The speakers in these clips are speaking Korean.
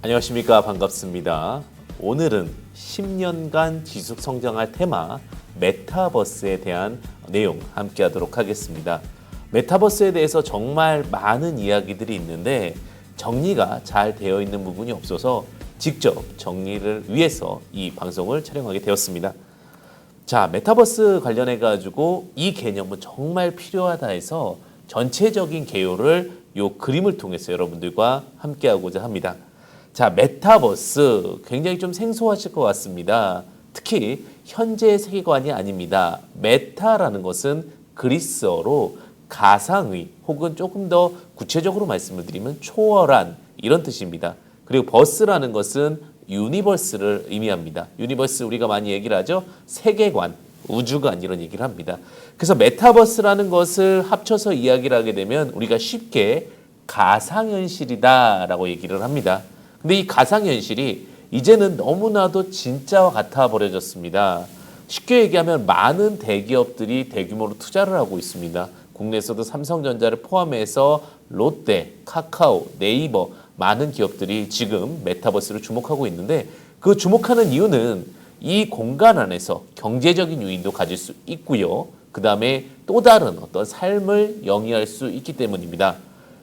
안녕하십니까. 반갑습니다. 오늘은 10년간 지속 성장할 테마 메타버스에 대한 내용 함께 하도록 하겠습니다. 메타버스에 대해서 정말 많은 이야기들이 있는데 정리가 잘 되어 있는 부분이 없어서 직접 정리를 위해서 이 방송을 촬영하게 되었습니다. 자, 메타버스 관련해 가지고 이 개념은 정말 필요하다 해서 전체적인 개요를 이 그림을 통해서 여러분들과 함께 하고자 합니다. 자, 메타버스 굉장히 좀 생소하실 것 같습니다. 특히 현재의 세계관이 아닙니다. 메타라는 것은 그리스어로 가상의 혹은 조금 더 구체적으로 말씀을 드리면 초월한 이런 뜻입니다. 그리고 버스라는 것은 유니버스를 의미합니다. 유니버스 우리가 많이 얘기를 하죠. 세계관, 우주관 이런 얘기를 합니다. 그래서 메타버스라는 것을 합쳐서 이야기를 하게 되면 우리가 쉽게 가상현실이다라고 얘기를 합니다. 근데 이 가상현실이 이제는 너무나도 진짜와 같아 버려졌습니다. 쉽게 얘기하면 많은 대기업들이 대규모로 투자를 하고 있습니다. 국내에서도 삼성전자를 포함해서 롯데, 카카오, 네이버 많은 기업들이 지금 메타버스를 주목하고 있는데 그 주목하는 이유는 이 공간 안에서 경제적인 유인도 가질 수 있고요. 그 다음에 또 다른 어떤 삶을 영위할 수 있기 때문입니다.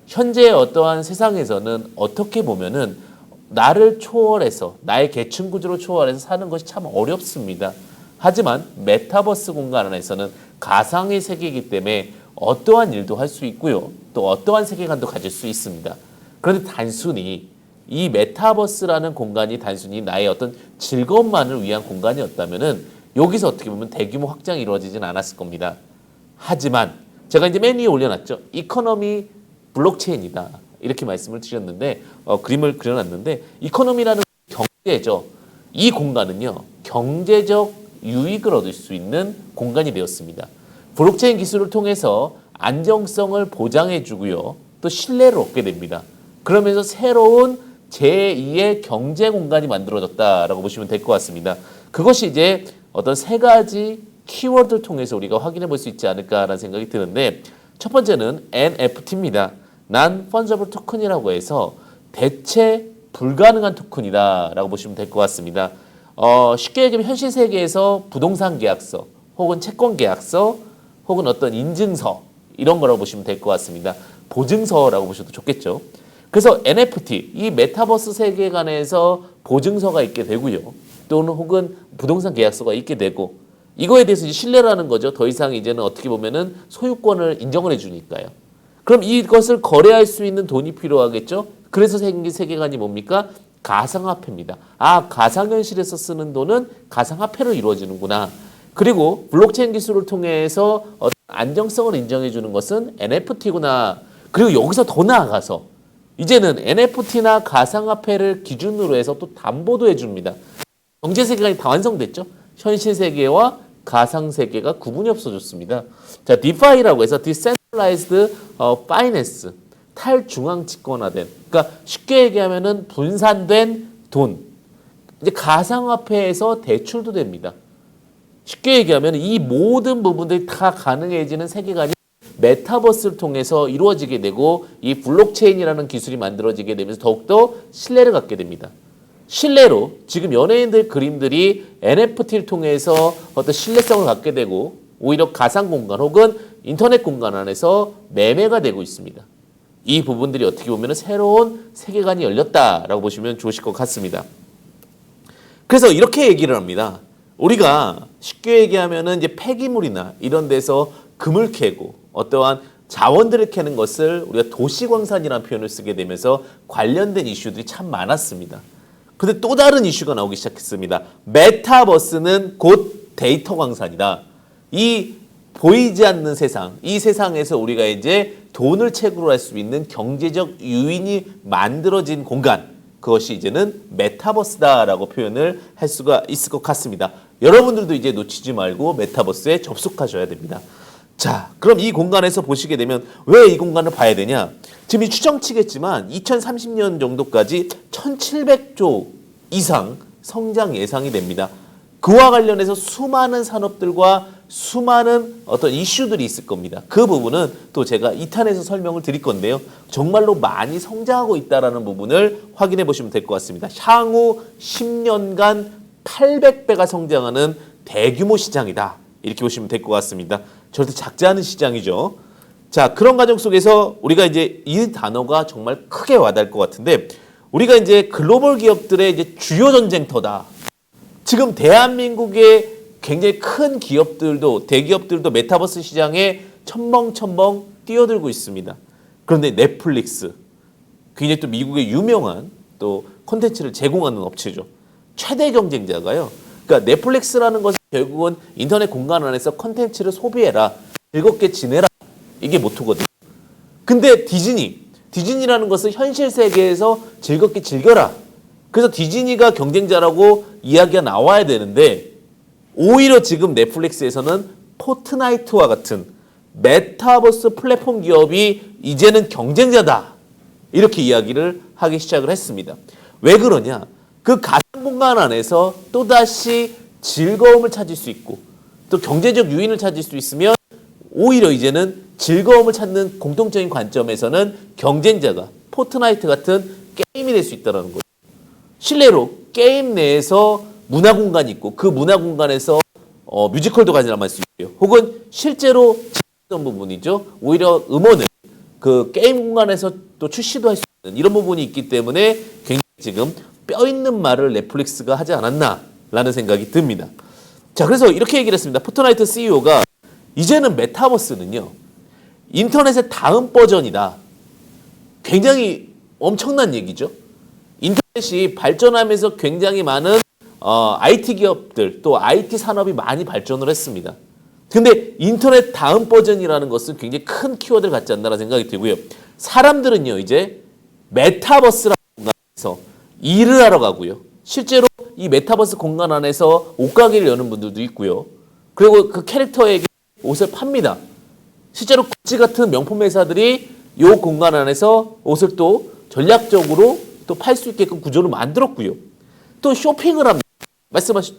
현재 어떠한 세상에서는 어떻게 보면은 나를 초월해서 나의 계층 구조를 초월해서 사는 것이 참 어렵습니다. 하지만 메타버스 공간 안에서는 가상의 세계이기 때문에 어떠한 일도 할 수 있고요. 또 어떠한 세계관도 가질 수 있습니다. 그런데 단순히 이 메타버스라는 공간이 단순히 나의 어떤 즐거움만을 위한 공간이었다면은 여기서 어떻게 보면 대규모 확장이 이루어지진 않았을 겁니다. 하지만 제가 이제 맨 위에 올려놨죠. 이코노미 블록체인이다. 이렇게 말씀을 드렸는데 그림을 그려놨는데 이코노미라는 경제죠. 이 공간은요. 경제적 유익을 얻을 수 있는 공간이 되었습니다. 블록체인 기술을 통해서 안정성을 보장해 주고요. 또 신뢰를 얻게 됩니다. 그러면서 새로운 제2의 경제 공간이 만들어졌다라고 보시면 될 것 같습니다. 그것이 이제 어떤 세 가지 키워드를 통해서 우리가 확인해 볼 수 있지 않을까라는 생각이 드는데 첫 번째는 NFT입니다. Non-Fungible Token이라고 해서 대체 불가능한 토큰이다라고 보시면 될 것 같습니다. 쉽게 얘기하면 현실 세계에서 부동산 계약서 혹은 채권 계약서 혹은 어떤 인증서 이런 거라고 보시면 될 것 같습니다. 보증서라고 보셔도 좋겠죠. 그래서 NFT, 이 메타버스 세계관에서 보증서가 있게 되고요. 또는 혹은 부동산 계약서가 있게 되고 이거에 대해서 이제 신뢰라는 거죠. 더 이상 이제는 어떻게 보면은 소유권을 인정을 해주니까요. 그럼 이것을 거래할 수 있는 돈이 필요하겠죠. 그래서 생긴 세계관이 뭡니까? 가상화폐입니다. 아, 가상현실에서 쓰는 돈은 가상화폐로 이루어지는구나. 그리고 블록체인 기술을 통해서 어떤 안정성을 인정해 주는 것은 NFT구나. 그리고 여기서 더 나아가서 이제는 NFT나 가상화폐를 기준으로 해서 또 담보도 해줍니다. 경제 세계관이 다 완성됐죠. 현실 세계와 가상 세계가 구분이 없어졌습니다. 자, DeFi라고 해서 Decentralized Finance, 탈중앙 집권화된, 그러니까 쉽게 얘기하면은 분산된 돈. 이제 가상화폐에서 대출도 됩니다. 쉽게 얘기하면 이 모든 부분들이 다 가능해지는 세계관이 메타버스를 통해서 이루어지게 되고 이 블록체인이라는 기술이 만들어지게 되면서 더욱더 신뢰를 갖게 됩니다. 신뢰로 지금 연예인들 그림들이 NFT를 통해서 어떤 신뢰성을 갖게 되고 오히려 가상 공간 혹은 인터넷 공간 안에서 매매가 되고 있습니다. 이 부분들이 어떻게 보면 새로운 세계관이 열렸다라고 보시면 좋으실 것 같습니다. 그래서 이렇게 얘기를 합니다. 우리가 쉽게 얘기하면은 이제 폐기물이나 이런 데서 금을 캐고 어떠한 자원들을 캐는 것을 우리가 도시광산이라는 표현을 쓰게 되면서 관련된 이슈들이 참 많았습니다. 근데 또 다른 이슈가 나오기 시작했습니다. 메타버스는 곧 데이터 광산이다. 이 보이지 않는 세상, 이 세상에서 우리가 이제 돈을 채굴할 수 있는 경제적 유인이 만들어진 공간, 그것이 이제는 메타버스다라고 표현을 할 수가 있을 것 같습니다. 여러분들도 이제 놓치지 말고 메타버스에 접속하셔야 됩니다. 자, 그럼 이 공간에서 보시게 되면 왜 이 공간을 봐야 되냐? 지금 이 추정치겠지만 2030년 정도까지 1700조 이상 성장 예상이 됩니다. 그와 관련해서 수많은 산업들과 수많은 어떤 이슈들이 있을 겁니다. 그 부분은 또 제가 2탄에서 설명을 드릴 건데요. 정말로 많이 성장하고 있다는 부분을 확인해 보시면 될 것 같습니다. 향후 10년간 800배가 성장하는 대규모 시장이다. 이렇게 보시면 될 것 같습니다. 절대 작지 않은 시장이죠. 자, 그런 과정 속에서 우리가 이제 이 단어가 정말 크게 와닿을 것 같은데, 우리가 이제 글로벌 기업들의 이제 주요 전쟁터다. 지금 대한민국의 굉장히 큰 기업들도, 대기업들도 메타버스 시장에 첨벙첨벙 뛰어들고 있습니다. 그런데 넷플릭스, 굉장히 또 미국의 유명한 또 콘텐츠를 제공하는 업체죠. 최대 경쟁자가요. 그러니까 넷플릭스라는 것은 결국은 인터넷 공간 안에서 콘텐츠를 소비해라, 즐겁게 지내라, 이게 모토거든요. 근데 디즈니라는 것은 현실 세계에서 즐겁게 즐겨라. 그래서 디즈니가 경쟁자라고 이야기가 나와야 되는데, 오히려 지금 넷플릭스에서는 포트나이트와 같은 메타버스 플랫폼 기업이 이제는 경쟁자다. 이렇게 이야기를 하기 시작을 했습니다. 왜 그러냐? 그 가상 공간 안에서 또다시 즐거움을 찾을 수 있고 또 경제적 유인을 찾을 수 있으면 오히려 이제는 즐거움을 찾는 공통적인 관점에서는 경쟁자가 포트나이트 같은 게임이 될 수 있다는 거죠. 실내로 게임 내에서 문화 공간이 있고 그 문화 공간에서 뮤지컬도 관람할 수 있고요. 혹은 실제로 어떤 부분이죠. 오히려 음원을 그 게임 공간에서 또 출시도 할 수 있는 이런 부분이 있기 때문에 굉장히 지금 뼈 있는 말을 넷플릭스가 하지 않았나라는 생각이 듭니다. 자, 그래서 이렇게 얘기를 했습니다. 포트나이트 CEO가 이제는 메타버스는요, 인터넷의 다음 버전이다. 굉장히 엄청난 얘기죠. 인터넷이 발전하면서 굉장히 많은 IT 기업들 또 IT 산업이 많이 발전을 했습니다. 근데 인터넷 다음 버전이라는 것은 굉장히 큰 키워드를 갖지 않나라는 생각이 들고요. 사람들은요, 이제 메타버스라는 공간에서 일을 하러 가고요. 실제로 이 메타버스 공간 안에서 옷가게를 여는 분들도 있고요. 그리고 그 캐릭터에게 옷을 팝니다. 실제로 구찌 같은 명품 회사들이 이 공간 안에서 옷을 또 전략적으로 또 팔 수 있게끔 구조를 만들었고요. 또 쇼핑을 합니다.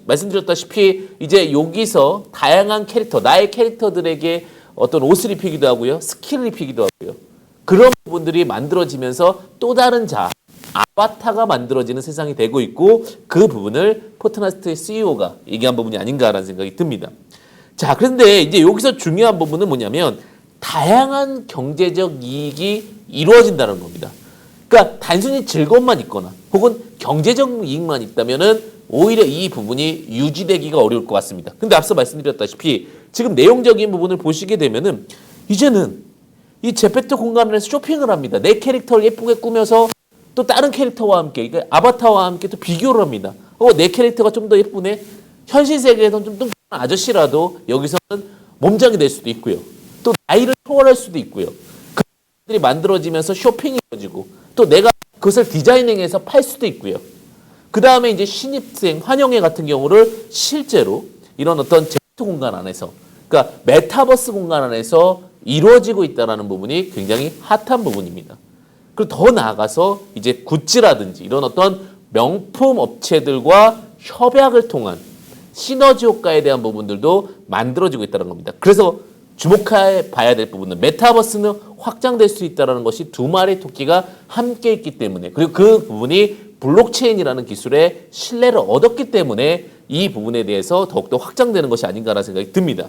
말씀드렸다시피 이제 여기서 다양한 캐릭터, 나의 캐릭터들에게 어떤 옷을 입히기도 하고요. 스킬을 입히기도 하고요. 그런 부분들이 만들어지면서 또 다른 아바타가 만들어지는 세상이 되고 있고, 그 부분을 포트나이트 CEO가 얘기한 부분이 아닌가라는 생각이 듭니다. 자, 그런데 이제 여기서 중요한 부분은 뭐냐면 다양한 경제적 이익이 이루어진다는 겁니다. 그러니까 단순히 즐거움만 있거나 혹은 경제적 이익만 있다면은 오히려 이 부분이 유지되기가 어려울 것 같습니다. 근데 앞서 말씀드렸다시피 지금 내용적인 부분을 보시게 되면은 이제는 이 제페토 공간에서 쇼핑을 합니다. 내 캐릭터를 예쁘게 꾸며서 또 다른 캐릭터와 함께, 그러니까 아바타와 함께 또 비교를 합니다. 내 캐릭터가 좀 더 예쁘네. 현실 세계에서는 좀 뚱뚱한 아저씨라도 여기서는 몸짱이 될 수도 있고요. 또 나이를 초월할 수도 있고요. 그들이 만들어지면서 쇼핑이 이루어지고 또 내가 그것을 디자이닝해서 팔 수도 있고요. 그 다음에 이제 신입생 환영회 같은 경우를 실제로 이런 어떤 제페토 공간 안에서, 그러니까 메타버스 공간 안에서 이루어지고 있다는 부분이 굉장히 핫한 부분입니다. 그리고 더 나아가서 이제 구찌라든지 이런 어떤 명품 업체들과 협약을 통한 시너지 효과에 대한 부분들도 만들어지고 있다는 겁니다. 그래서 주목해 봐야 될 부분은 메타버스는 확장될 수 있다는 것이 두 마리 토끼가 함께 있기 때문에, 그리고 그 부분이 블록체인이라는 기술의 신뢰를 얻었기 때문에 이 부분에 대해서 더욱더 확장되는 것이 아닌가라는 생각이 듭니다.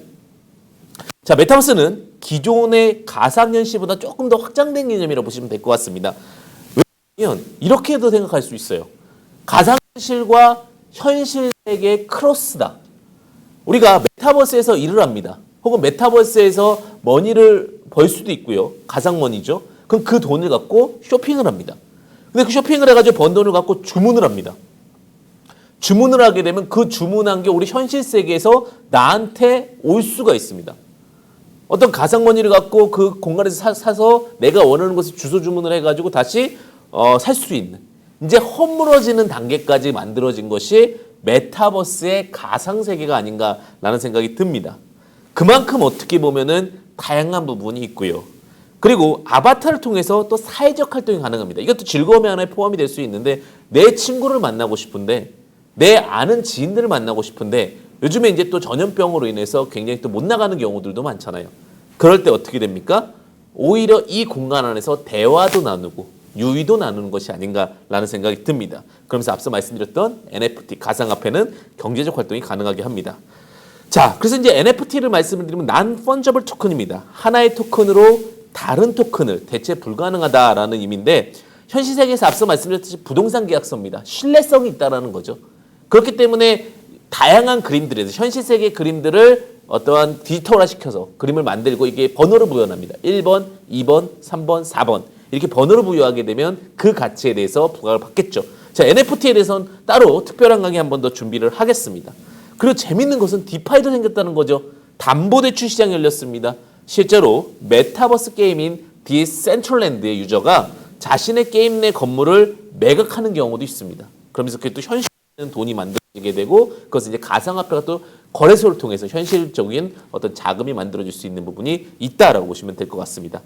자, 메타버스는 기존의 가상현실보다 조금 더 확장된 개념이라고 보시면 될 것 같습니다. 왜냐하면 이렇게도 생각할 수 있어요. 가상현실과 현실 세계의 크로스다. 우리가 메타버스에서 일을 합니다. 혹은 메타버스에서 머니를 벌 수도 있고요. 가상머니죠. 그럼 그 돈을 갖고 쇼핑을 합니다. 근데 그 쇼핑을 해가지고 번 돈을 갖고 주문을 합니다. 주문을 하게 되면 그 주문한 게 우리 현실 세계에서 나한테 올 수가 있습니다. 어떤 가상머니를 갖고 그 공간에서 사서 내가 원하는 것을 주소 주문을 해가지고 다시 살 수 있는, 이제 허물어지는 단계까지 만들어진 것이 메타버스의 가상세계가 아닌가라는 생각이 듭니다. 그만큼 어떻게 보면은 다양한 부분이 있고요. 그리고 아바타를 통해서 또 사회적 활동이 가능합니다. 이것도 즐거움의 하나에 포함이 될 수 있는데, 내 친구를 만나고 싶은데, 내 아는 지인들을 만나고 싶은데 요즘에 이제 또 전염병으로 인해서 굉장히 또 못 나가는 경우들도 많잖아요. 그럴 때 어떻게 됩니까? 오히려 이 공간 안에서 대화도 나누고 유의도 나누는 것이 아닌가라는 생각이 듭니다. 그러면서 앞서 말씀드렸던 NFT, 가상화폐는 경제적 활동이 가능하게 합니다. 자, 그래서 이제 NFT를 말씀을 드리면 Non-Fungible 토큰입니다. 하나의 토큰으로 다른 토큰을 대체 불가능하다라는 의미인데 현실 세계에서 앞서 말씀드렸듯이 부동산 계약서입니다. 신뢰성이 있다라는 거죠. 그렇기 때문에 다양한 그림들에서 현실 세계 그림들을 어떠한 디지털화 시켜서 그림을 만들고 이게 번호를 부여합니다. 1번, 2번, 3번, 4번 이렇게 번호를 부여하게 되면 그 가치에 대해서 부과를 받겠죠. 자, NFT에 대해서는 따로 특별한 강의 한 번 더 준비를 하겠습니다. 그리고 재밌는 것은 디파이도 생겼다는 거죠. 담보대출 시장이 열렸습니다. 실제로 메타버스 게임인 디센트럴랜드의 유저가 자신의 게임 내 건물을 매각하는 경우도 있습니다. 그러면서 그게 또 현실적인 돈이 만들어지게 되고 그것은 이제 가상화폐가 또 거래소를 통해서 현실적인 어떤 자금이 만들어질 수 있는 부분이 있다라고 보시면 될 것 같습니다.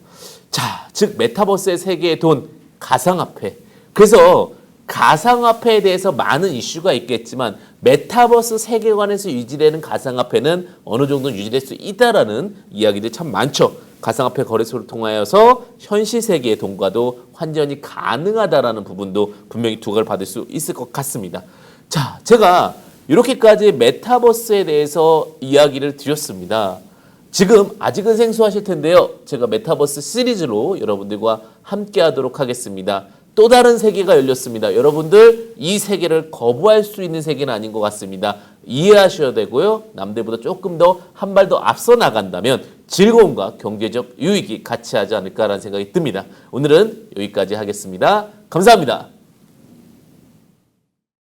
자, 즉 메타버스의 세계의 돈, 가상화폐. 그래서 가상화폐에 대해서 많은 이슈가 있겠지만 메타버스 세계관에서 유지되는 가상화폐는 어느 정도 유지될 수 있다라는 이야기들 참 많죠. 가상화폐 거래소를 통하여서 현실 세계의 돈과도 환전이 가능하다라는 부분도 분명히 두각을 받을 수 있을 것 같습니다. 자, 제가 이렇게까지 메타버스에 대해서 이야기를 드렸습니다. 지금 아직은 생소하실 텐데요. 제가 메타버스 시리즈로 여러분들과 함께 하도록 하겠습니다. 또 다른 세계가 열렸습니다. 여러분들 이 세계를 거부할 수 있는 세계는 아닌 것 같습니다. 이해하셔야 되고요. 남들보다 조금 더 한 발 더 앞서 나간다면 즐거움과 경제적 유익이 같이 하지 않을까라는 생각이 듭니다. 오늘은 여기까지 하겠습니다. 감사합니다.